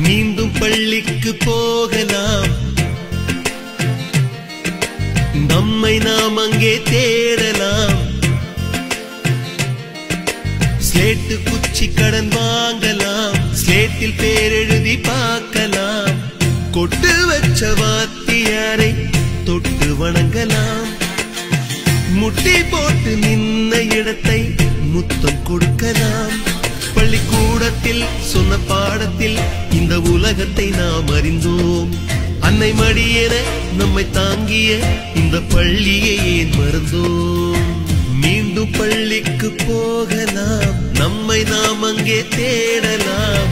மீண்டும் பள்ளிக்கு போகலாம், நம்மை நாம் அங்கே தேடலாம். ஸ்லேட்டு குச்சி கடன் வாங்கலாம், ஸ்லேட்டில் பேர் எழுதி பார்க்கலாம். கொட்டு வச்ச வாத்தியாரை தொட்டு வணங்கலாம். முட்டி போட்டு நின்ன இடத்தை முத்தம் கொடுக்கலாம். பள்ளிக்கூடத்தில் சொன்ன பாடத்தில் இந்த உலகத்தை நாம் அறிந்தோம். அன்னை மடியென நம்மை தாங்கிய இந்த பள்ளியை ஏன் மறந்தோம்? மீண்டும் பள்ளிக்கு போகலாம், நம்மை நாம் அங்கே தேடலாம்.